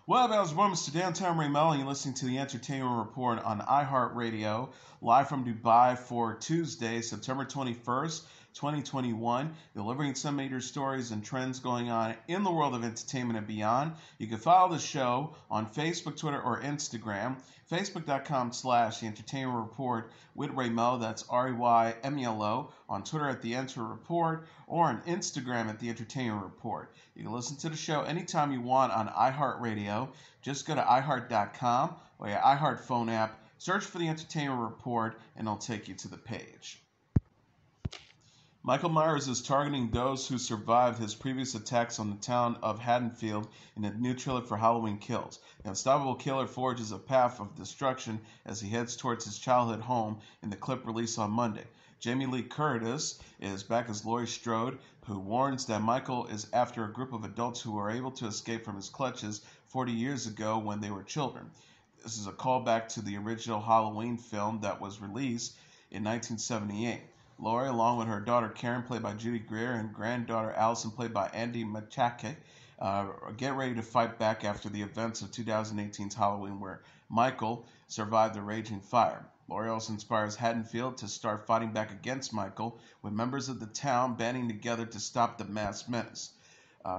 Well, that was Moments to Downtown Ray Melo, and you're listening to the Entertainment Report on iHeartRadio, live from Dubai for Tuesday, September 21st, 2021, delivering some major stories and trends going on in the world of entertainment and beyond. You can follow the show on Facebook, Twitter, or Instagram. Facebook.com/The Entertainment Report with Ray Melo, that's REYMELO, on Twitter at The Enter Report, or on Instagram at The Entertainment Report. You can listen to the show anytime you want on iHeartRadio. Just go to iHeart.com or your iHeart phone app, search for The Entertainment Report, and it'll take you to the page. Michael Myers is targeting those who survived his previous attacks on the town of Haddonfield in a new trailer for Halloween Kills. The unstoppable killer forges a path of destruction as he heads towards his childhood home in the clip released on Monday. Jamie Lee Curtis is back as Laurie Strode, who warns that Michael is after a group of adults who were able to escape from his clutches 40 years ago when they were children. This is a callback to the original Halloween film that was released in 1978. Laurie, along with her daughter Karen, played by Judy Greer, and granddaughter Allison, played by Andy Machake, get ready to fight back after the events of 2018's Halloween, where Michael survived the raging fire. Laurie also inspires Haddonfield to start fighting back against Michael, with members of the town banding together to stop the masked menace.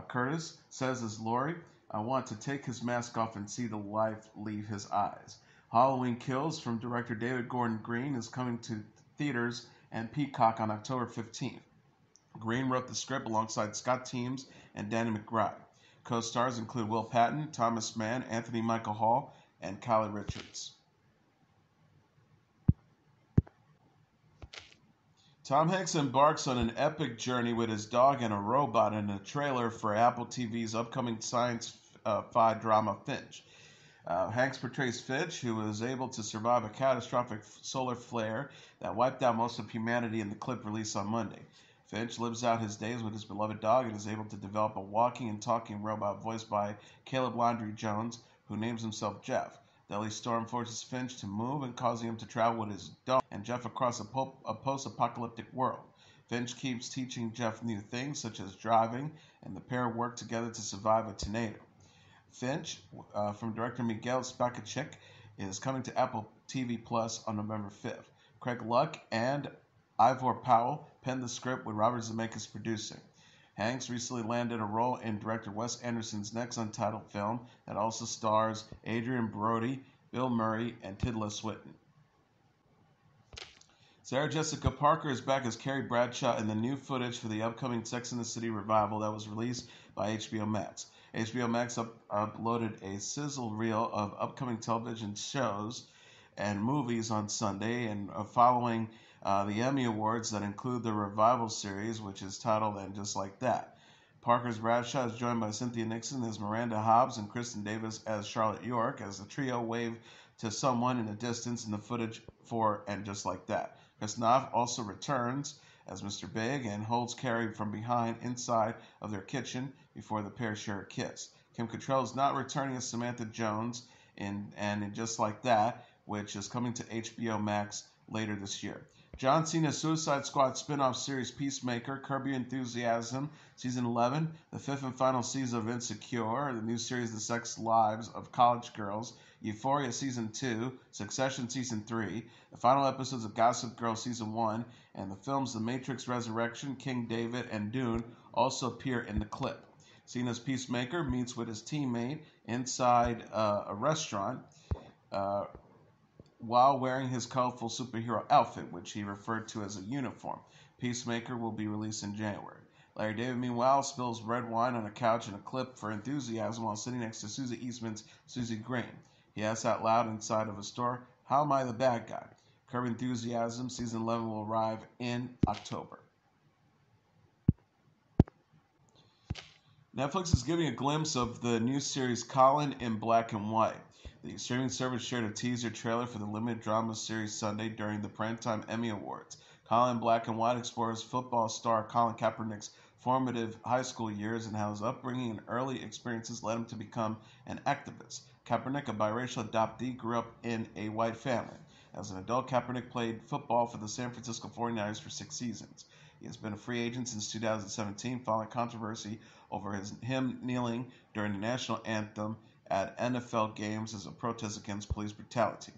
Curtis says as Laurie, "I want to take his mask off and see the life leave his eyes." Halloween Kills from director David Gordon Green is coming to theaters and Peacock on October 15th. Green wrote the script alongside Scott Teems and Danny McBride. Co-stars include Will Patton, Thomas Mann, Anthony Michael Hall, and Kyle Richards. Tom Hanks embarks on an epic journey with his dog and a robot in a trailer for Apple TV's upcoming sci-fi drama Finch. Hanks portrays Finch, who was able to survive a catastrophic solar flare that wiped out most of humanity in the clip released on Monday. Finch lives out his days with his beloved dog and is able to develop a walking and talking robot voiced by Caleb Landry Jones, who names himself Jeff. Deadly storm forces Finch to move and causing him to travel with his dog and Jeff across a post-apocalyptic world. Finch keeps teaching Jeff new things, such as driving, and the pair work together to survive a tornado. Finch, from director Miguel Spacachik, is coming to Apple TV Plus on November 5th. Craig Luck and Ivor Powell penned the script, with Robert Zemeckis producing. Hanks recently landed a role in director Wes Anderson's next Untitled film that also stars Adrian Brody, Bill Murray, and Tilda Swinton. Sarah Jessica Parker is back as Carrie Bradshaw in the new footage for the upcoming Sex and the City revival that was released by HBO Max. HBO Max uploaded a sizzle reel of upcoming television shows and movies on Sunday, and following the Emmy Awards that include the revival series, which is titled And Just Like That. Parker's Bradshaw is joined by Cynthia Nixon as Miranda Hobbs and Kristen Davis as Charlotte York, as the trio wave to someone in the distance in the footage for And Just Like That. Chris Knopf also returns as Mr. Big and holds Carrie from behind inside of their kitchen before the pair share a kiss. Kim Cattrall is not returning as Samantha Jones in Just Like That, which is coming to HBO Max later this year. John Cena's Suicide Squad spin-off series Peacemaker, Curb Your Enthusiasm, Season 11, the fifth and final season of Insecure, the new series The Sex Lives of College Girls, Euphoria Season 2, Succession Season 3, the final episodes of Gossip Girl Season 1, and the films The Matrix Resurrection, King David, and Dune also appear in the clip. Cena's Peacemaker meets with his teammate inside a restaurant while wearing his colorful superhero outfit, which he referred to as a uniform. Peacemaker will be released in January. Larry David, meanwhile, spills red wine on a couch in a clip for Enthusiasm while sitting next to Susie Eastman's Susie Green. He asks out loud inside of a store, "How am I the bad guy?" Curb Enthusiasm Season 11 will arrive in October. Netflix is giving a glimpse of the new series Colin in black and white. The streaming service shared a teaser trailer for the limited drama series Sunday during the Primetime Emmy Awards. Colin in Black and White explores football star Colin Kaepernick's formative high school years and how his upbringing and early experiences led him to become an activist. Kaepernick, a biracial adoptee, grew up in a white family. As an adult, Kaepernick played football for the San Francisco 49ers for 6 seasons. He has been a free agent since 2017, following controversy over him kneeling during the national anthem at NFL games as a protest against police brutality.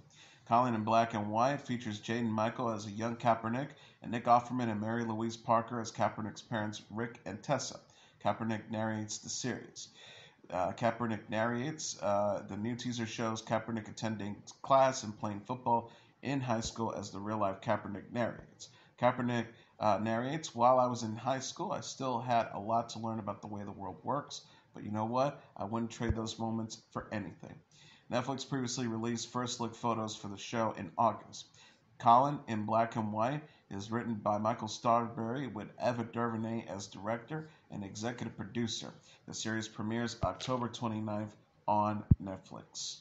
Colin in Black and White features Jaden Michael as a young Kaepernick and Nick Offerman and Mary Louise Parker as Kaepernick's parents Rick and Tessa. Kaepernick narrates the series. Kaepernick narrates. The new teaser shows Kaepernick attending class and playing football in high school as the real-life Kaepernick narrates. Kaepernick narrates, while I was in high school, I still had a lot to learn about the way the world works, but you know what? I wouldn't trade those moments for anything. Netflix previously released first look photos for the show in August. Colin in Black and White is written by Michael Starberry with Ava DuVernay as director and executive producer. The series premieres October 29th on Netflix.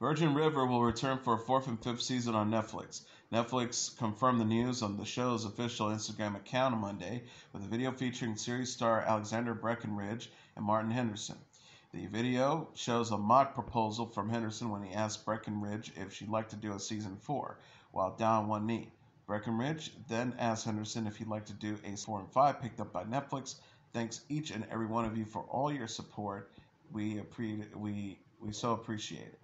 Virgin River will return for a fourth and fifth season on Netflix. Netflix confirmed the news on the show's official Instagram account on Monday with a video featuring series star Alexander Breckenridge and Martin Henderson. The video shows a mock proposal from Henderson when he asked Breckenridge if she'd like to do a season 4, while down on one knee. Breckenridge then asked Henderson if he'd like to do a 4 and 5 picked up by Netflix. Thanks each and every one of you for all your support. We so appreciate it.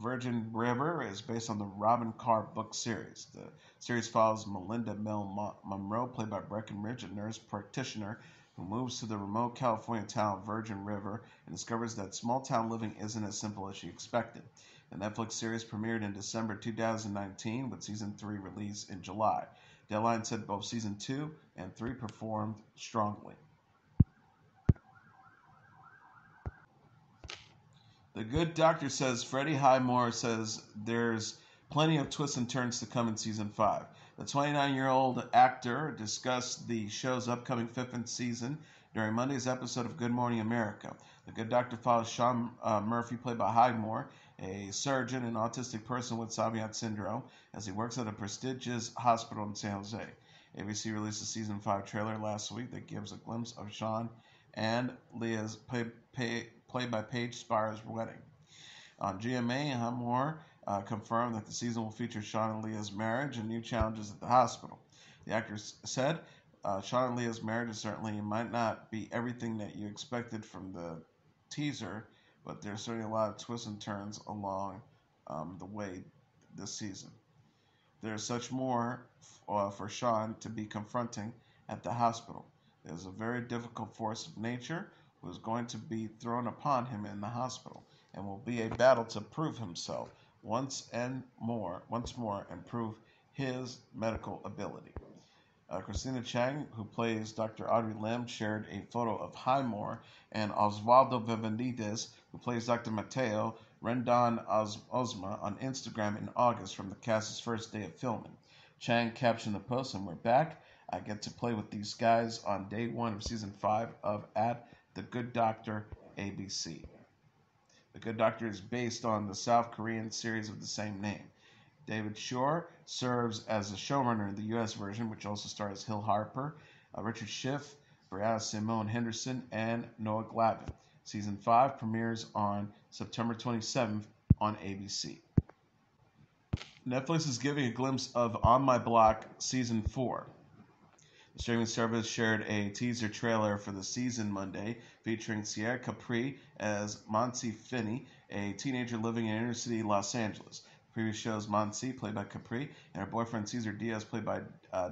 Virgin River is based on the Robin Carr book series. The series follows Melinda Monroe, played by Breckenridge, a nurse practitioner who moves to the remote California town Virgin River and discovers that small-town living isn't as simple as she expected. The Netflix series premiered in December 2019, with Season 3 released in July. Deadline said both Season 2 and 3 performed strongly. The Good Doctor says Freddie Highmore says there's plenty of twists and turns to come in Season 5. The 29-year-old actor discussed the show's upcoming 5th season during Monday's episode of Good Morning America. The Good Doctor follows Sean Murphy, played by Highmore, a surgeon and autistic person with Savant syndrome, as he works at a prestigious hospital in San Jose. ABC released a Season 5 trailer last week that gives a glimpse of Sean and Leah's played by Paige Spire's wedding. On GMA, Highmore confirmed that the season will feature Sean and Leah's marriage and new challenges at the hospital. The actor said, Sean and Leah's marriage certainly might not be everything that you expected from the teaser, but there's certainly a lot of twists and turns along the way this season. There's such more for Sean to be confronting at the hospital. There's a very difficult force of nature who is going to be thrown upon him in the hospital, and will be a battle to prove himself once more and prove his medical ability. Christina Chang, who plays Dr. Audrey Lim, shared a photo of Highmore, and Osvaldo Vivendides, who plays Dr. Mateo Rendon Osma, on Instagram in August from the cast's first day of filming. Chang captioned the post, "And we're back. I get to play with these guys on day 1 of Season 5 of at The Good Doctor, ABC." The Good Doctor is based on the South Korean series of the same name. David Shore serves as the showrunner in the U.S. version, which also stars Hill Harper, Richard Schiff, Brianna Simone Henderson, and Noah Glavin. Season 5 premieres on September 27th on ABC. Netflix is giving a glimpse of On My Block Season 4. The streaming service shared a teaser trailer for the season Monday, featuring Sierra Capri as Monse Finney, a teenager living in inner-city Los Angeles. The preview shows Monse, played by Capri, and her boyfriend Cesar Diaz, played by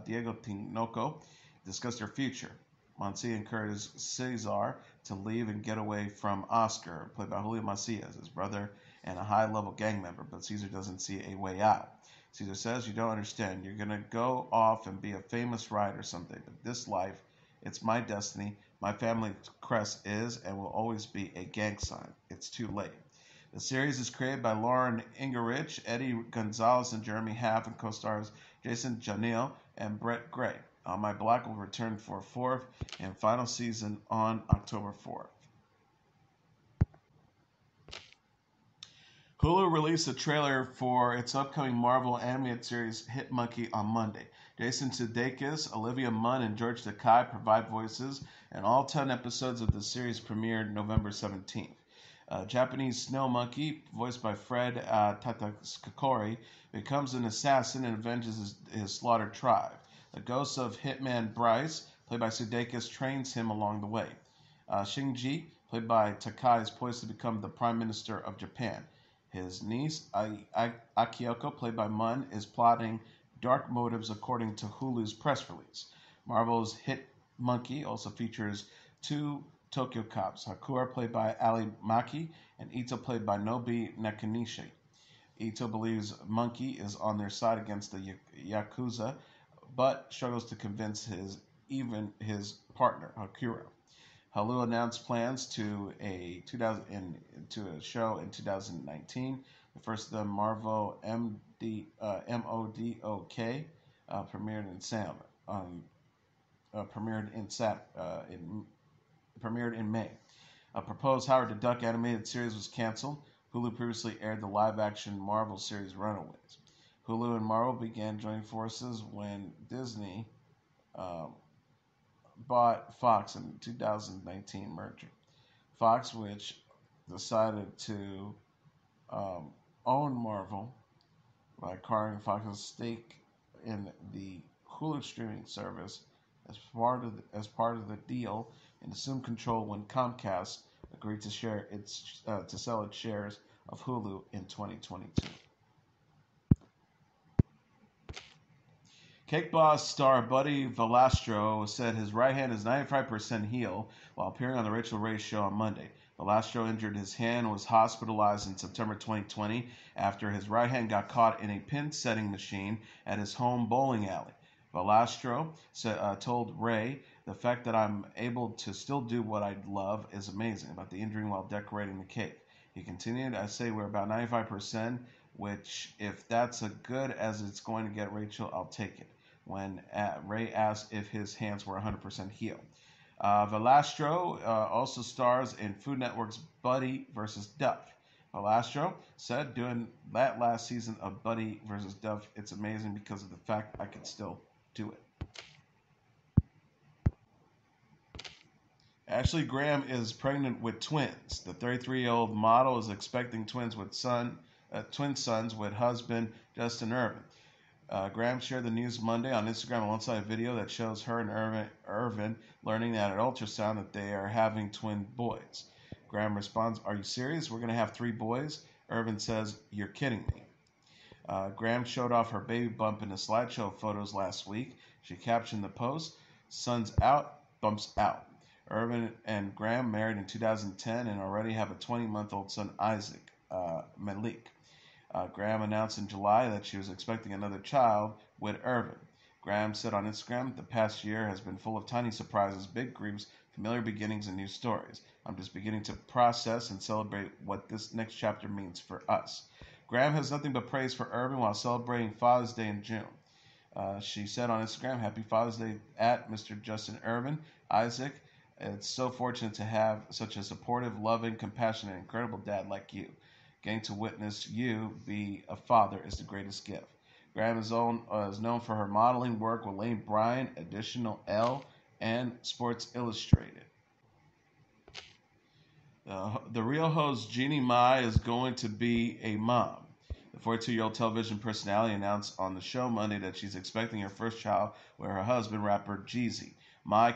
Diego Tinoco, discuss their future. Monse encourages Cesar to leave and get away from Oscar, played by Julio Macias, his brother and a high-level gang member, but Cesar doesn't see a way out. Cesar says, "You don't understand. You're going to go off and be a famous writer someday, but this life, it's my destiny. My family crest is and will always be a gang sign. It's too late." The series is created by Lauren Ingerich, Eddie Gonzalez, and Jeremy Haff, and co-stars Jason Janelle and Brett Gray. On My Block will return for a 4th and final season on October 4th. Hulu released a trailer for its upcoming Marvel animated series Hit Monkey on Monday. Jason Sudeikis, Olivia Munn, and George Takei provide voices, and all 10 episodes of the series premiered November 17th. Japanese snow monkey, voiced by Fred Tatakakori, becomes an assassin and avenges his slaughtered tribe. The ghost of Hitman Bryce, played by Sudeikis, trains him along the way. Shinji, played by Takai, is poised to become the Prime Minister of Japan. His niece, Akiyoko, played by Mun, is plotting dark motives according to Hulu's press release. Marvel's Hit Monkey also features two Tokyo cops, Hakura, played by Ali Maki, and Ito, played by Nobi Nakanishi. Ito believes Monkey is on their side against the Yakuza, but struggles to convince his partner, Hakura. Hulu announced plans to a show in 2019. The first of them, Marvel MODOK, premiered in May. A proposed Howard the Duck animated series was canceled. Hulu previously aired the live-action Marvel series Runaways. Hulu and Marvel began joining forces when Disney bought Fox in 2019 merger. Fox, which decided to own Marvel by acquiring Fox's stake in the Hulu streaming service as part of the deal, and assumed control when Comcast agreed to sell its shares of Hulu in 2022. Cake Boss star Buddy Valastro said his right hand is 95% healed while appearing on the Rachael Ray Show on Monday. Valastro injured his hand and was hospitalized in September 2020 after his right hand got caught in a pin-setting machine at his home bowling alley. Valastro told Ray, "The fact that I'm able to still do what I love is amazing," about the injury while decorating the cake. He continued, "I say we're about 95%, which if that's as good as it's going to get, Rachel, I'll take it," when Ray asked if his hands were 100% healed. Valastro also stars in Food Network's Buddy vs. Duff. Valastro said during that last season of Buddy vs. Duff, "It's amazing because of the fact I can still do it." Ashley Graham is pregnant with twins. The 33-year-old model is expecting twin sons with husband Justin Irvin. Graham shared the news Monday on Instagram alongside a video that shows her and Irvin learning at an ultrasound that they are having twin boys. Graham responds, "Are you serious? We're going to have 3 boys?" Irvin says, "You're kidding me." Graham showed off her baby bump in a slideshow of photos last week. She captioned the post, "Sun's out, bumps out." Irvin and Graham married in 2010 and already have a 20-month-old son, Isaac Malik. Graham announced in July that she was expecting another child with Irvin. Graham said on Instagram, "The past year has been full of tiny surprises, big griefs, familiar beginnings, and new stories. I'm just beginning to process and celebrate what this next chapter means for us." Graham has nothing but praise for Irvin while celebrating Father's Day in June. She said on Instagram, "Happy Father's Day at Mr. Justin Irvin. Isaac, it's so fortunate to have such a supportive, loving, compassionate, and incredible dad like you. Getting to witness you be a father is the greatest gift." Graham is known for her modeling work with Lane Bryant, Additional L, and Sports Illustrated. The Real host Jeannie Mai is going to be a mom. The 42-year-old television personality announced on the show Monday that she's expecting her first child with her husband, rapper Jeezy. Mai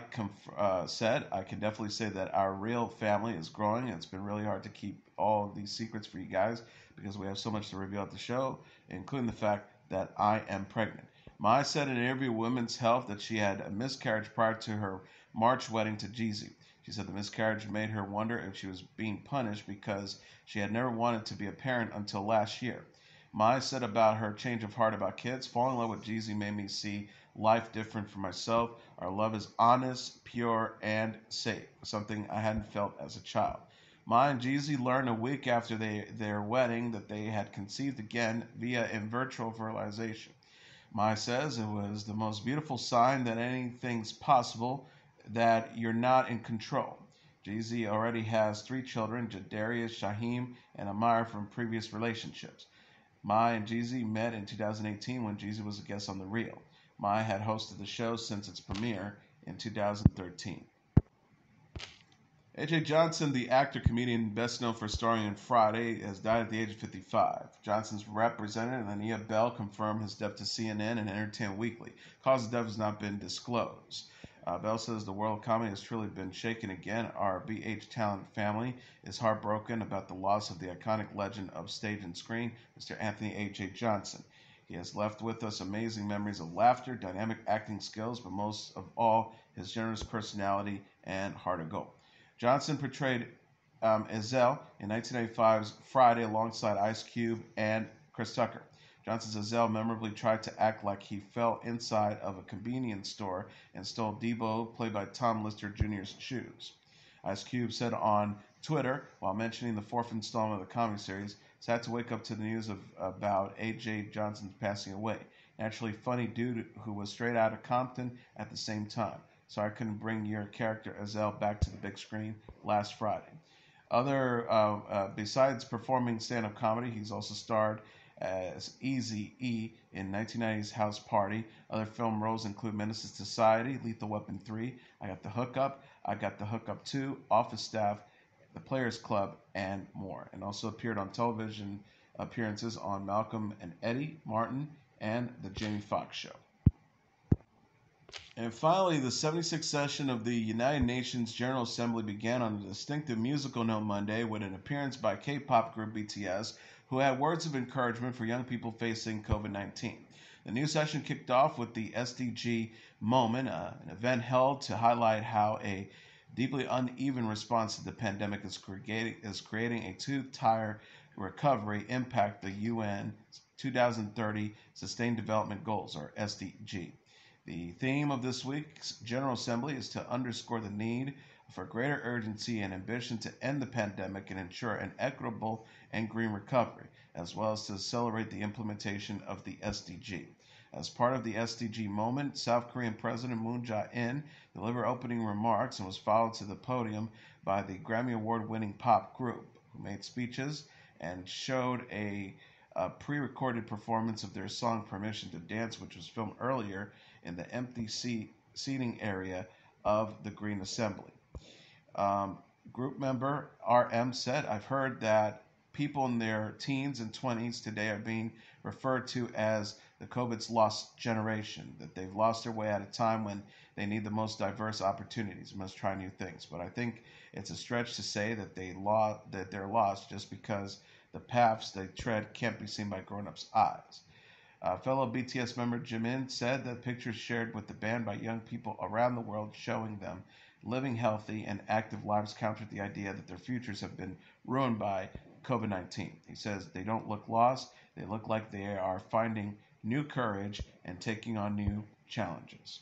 said, "I can definitely say that our real family is growing. It's been really hard to keep all of these secrets for you guys because we have so much to reveal at the show, including the fact that I am pregnant." Mai said in an interview with Women's Health that she had a miscarriage prior to her March wedding to Jeezy. She said the miscarriage made her wonder if she was being punished because she had never wanted to be a parent until last year. Mai said about her change of heart about kids, "Falling in love with Jeezy made me see life different for myself. Our love is honest, pure, and safe, something I hadn't felt as a child." Mai and Jeezy learned a week after their wedding that they had conceived again via in vitro fertilization. Mai says it was the most beautiful sign that anything's possible, that you're not in control. Jeezy already has 3 children, Jadarius, Shaheem, and Amir, from previous relationships. Mai and Jeezy met in 2018 when Jeezy was a guest on The Real. Mai had hosted the show since its premiere in 2013. A.J. Johnson, the actor-comedian best known for starring in Friday, has died at the age of 55. Johnson's representative, Ania Bell, confirmed his death to CNN and Entertainment Weekly. Cause of death has not been disclosed. Bell says the world of comedy has truly been shaken again. Our BH talent family is heartbroken about the loss of the iconic legend of stage and screen, Mr. Anthony A.J. Johnson. He has left with us amazing memories of laughter, dynamic acting skills, but most of all, his generous personality and heart of gold. Johnson portrayed Ezell in 1985's Friday alongside Ice Cube and Chris Tucker. Johnson's Ezell memorably tried to act like he fell inside of a convenience store and stole Debo, played by Tom Lister Jr.'s shoes. Ice Cube said on Twitter, while mentioning the fourth installment of the comedy series, sad to wake up to the news about A.J. Johnson's passing away. Naturally funny dude who was straight out of Compton at the same time. Sorry I couldn't bring your character Ezell back to the big screen last Friday. Besides performing stand-up comedy, he's also starred as Eazy-E in 1990's House Party. Other film roles include Menace to Society, Lethal Weapon 3, I Got the Hookup, I Got the Hookup 2, Office Staff, The Players Club, and more. And also appeared on television appearances on Malcolm and Eddie, Martin, and The Jamie Foxx Show. And finally, the 76th session of the United Nations General Assembly began on a distinctive musical note Monday with an appearance by K-pop group BTS, who had words of encouragement for young people facing COVID-19. The new session kicked off with the SDG Moment, an event held to highlight how a deeply uneven response to the pandemic is creating a two-tier recovery impact the UN 2030 Sustained Development Goals, or SDG. The theme of this week's General Assembly is to underscore the need for greater urgency and ambition to end the pandemic and ensure an equitable and green recovery, as well as to accelerate the implementation of the SDG. As part of the SDG moment, South Korean President Moon Jae-in delivered opening remarks and was followed to the podium by the Grammy Award-winning pop group, who made speeches and showed a pre-recorded performance of their song Permission to Dance, which was filmed earlier in the empty seating area of the Green Assembly. Group member RM said, I've heard that people in their teens and 20s today are being referred to as the COVID's lost generation, that they've lost their way at a time when they need the most diverse opportunities, must try new things. But I think it's a stretch to say that they're lost just because the paths they tread can't be seen by grown-ups' eyes. Fellow BTS member Jimin said that pictures shared with the band by young people around the world showing them living healthy and active lives countered the idea that their futures have been ruined by COVID-19. He says they don't look lost, they look like they are finding new courage and taking on new challenges.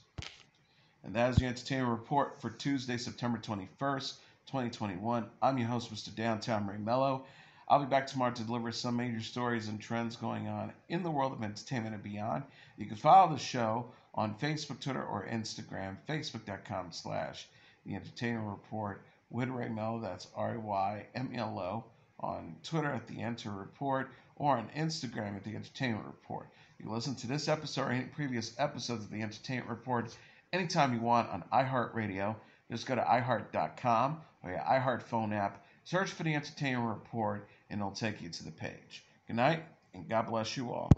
And that is your entertainment report for Tuesday, September 21st, 2021. I'm your host, Mr. Downtown Ray Melo. I'll be back tomorrow to deliver some major stories and trends going on in the world of entertainment and beyond. You can follow the show on Facebook, Twitter, or Instagram, facebook.com/The Entertainment Report with Ray Melo, that's RAYMELO, on Twitter at The Enter Report, or on Instagram at The Entertainment Report. You can listen to this episode or any previous episodes of The Entertainment Report anytime you want on iHeartRadio. Just go to iHeart.com or your iHeart phone app, search for The Entertainment Report, and it'll take you to the page. Good night, and God bless you all.